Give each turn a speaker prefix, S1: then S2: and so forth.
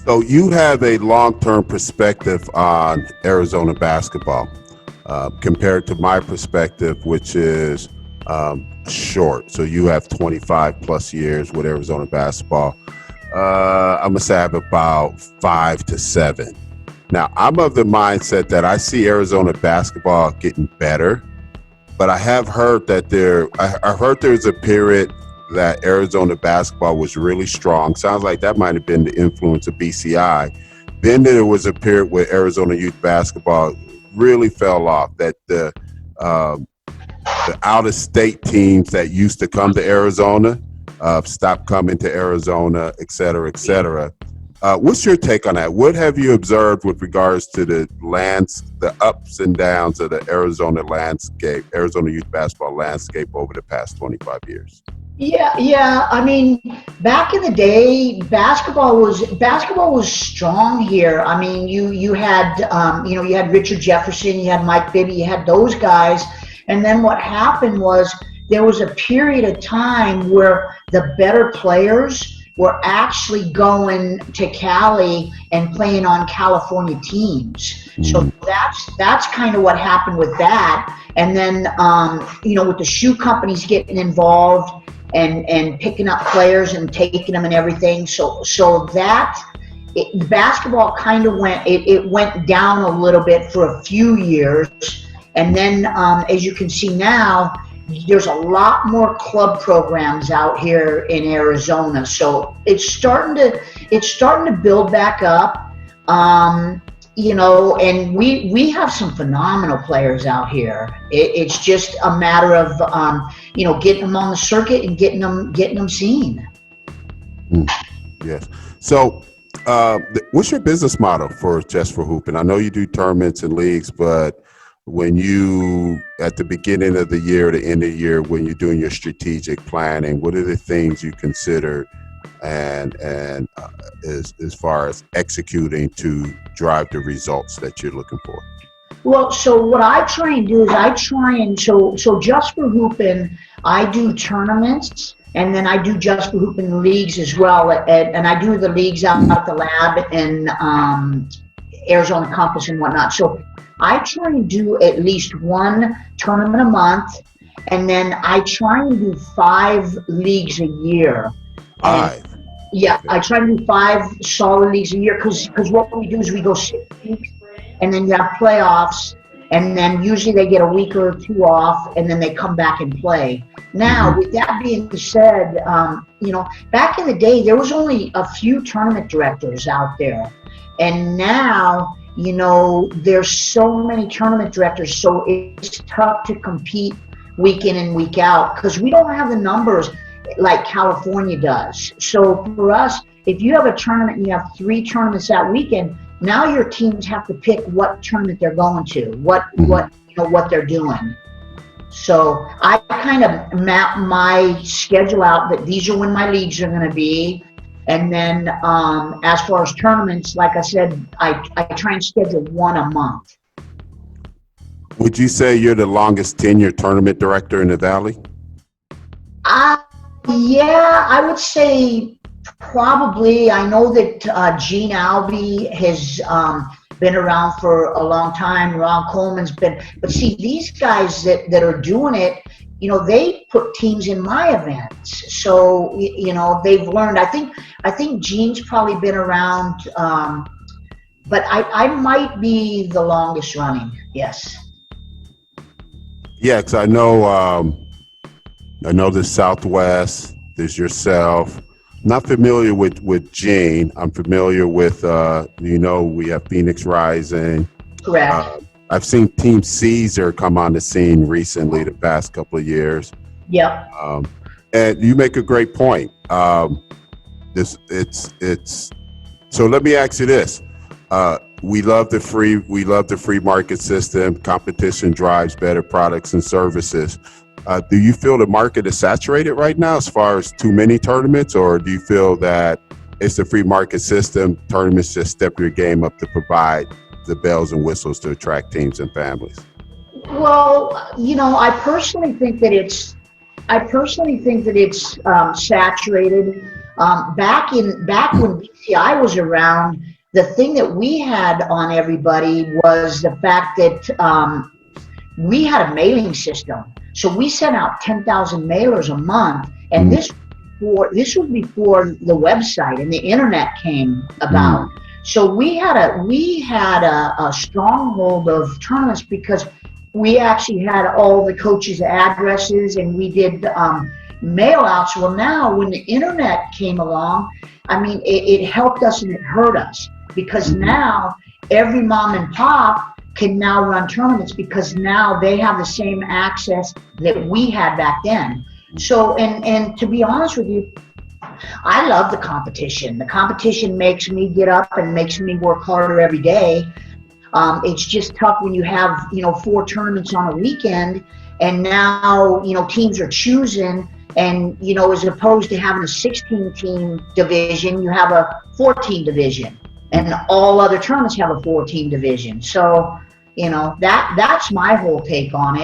S1: So you have a long-term perspective on Arizona basketball compared to my perspective, which is short. So you have 25 plus years with Arizona basketball. I'm gonna say I have about 5 to 7. Now I'm of the mindset that I see Arizona basketball getting better, but I have heard that I heard there's a period that Arizona basketball was really strong. Sounds like that might have been the influence of BCI. Then there was a period where Arizona youth basketball really fell off. That the out-of-state teams that used to come to Arizona stopped coming to Arizona, et cetera, et cetera. What's your take on that? What have you observed with regards to the ups and downs of the Arizona landscape, Arizona youth basketball landscape over the past 25 years?
S2: Yeah. I mean, back in the day, basketball was strong here. I mean, you had you had Richard Jefferson, you had Mike Bibby, you had those guys, and then what happened was there was a period of time where the better players were actually going to Cali and playing on California teams. So that's kind of what happened with that. And then with the shoe companies getting involved and picking up players and taking them and everything. So that basketball kind of went down a little bit for a few years, and then as you can see now, there's a lot more club programs out here in Arizona. So it's starting to build back up. And we have some phenomenal players out here. It's just a matter of getting them on the circuit and getting them seen.
S1: Yes. So, what's your business model for Just for Hooping? I know you do tournaments and leagues, but when you at the beginning of the year, the end of the year, when you're doing your strategic planning, what are the things you consider and as far as executing to drive the results that you're looking for?
S2: Well, so what I try and do is so Just for Hoopin', I do tournaments, and then I do Just for Hoopin' leagues as well, and I do the leagues out at the lab in Arizona Compass and whatnot. So I try and do at least one tournament a month, and then I try and do 5 leagues a year. Yeah, I try to do 5 solid leagues a year because what we do is we go 6 weeks, and then you have playoffs, and then usually they get a week or 2 off, and then they come back and play. Now, with that being said, back in the day, there was only a few tournament directors out there, and now, there's so many tournament directors, so it's tough to compete week in and week out because we don't have the numbers like California does. So for us, if you have a tournament and you have 3 tournaments that weekend, now your teams have to pick what tournament they're going to, what they're doing. So I kind of map my schedule out that these are when my leagues are going to be. And then as far as tournaments, like I said, I try and schedule 1 a month.
S1: Would you say you're the longest tenured tournament director in the Valley?
S2: Yeah, I would say probably. I know that Gene Albee has been around for a long time. Ron Coleman's been, but see, these guys that are doing it, they put teams in my events. So, they've learned. I think Gene's probably been around, but I might be the longest running. Yes.
S1: Yeah, because I know the Southwest, there's yourself. Not familiar with Gene. I'm familiar with, we have Phoenix Rising.
S2: Correct.
S1: I've seen Team Caesar come on the scene recently, the past couple of years.
S2: Yep.
S1: And you make a great point. So let me ask you this. We love the free market system. Competition drives better products and services. Do you feel the market is saturated right now as far as too many tournaments, or do you feel that it's the free market system, tournaments just step your game up to provide the bells and whistles to attract teams and families?
S2: Well, I personally think that it's saturated. Back when BCI was around, the thing that we had on everybody was the fact that we had a mailing system. So we sent out 10,000 mailers a month, and
S1: Mm,
S2: this was before the website and the internet came
S1: mm,
S2: about. So we had a stronghold of tournaments because we actually had all the coaches' addresses, and we did mail outs. Well, now when the internet came along, I mean, it helped us and it hurt us because
S1: mm,
S2: now every mom and pop can now run tournaments because now they have the same access that we had back then. So, and to be honest with you, I love the competition. The competition makes me get up and makes me work harder every day. It's just tough when you have, 4 tournaments on a weekend, and now, teams are choosing, and, as opposed to having a 16 team division, you have a 14 division,
S1: mm.
S2: and all other tournaments have a 14 division. So, that's my whole take on it.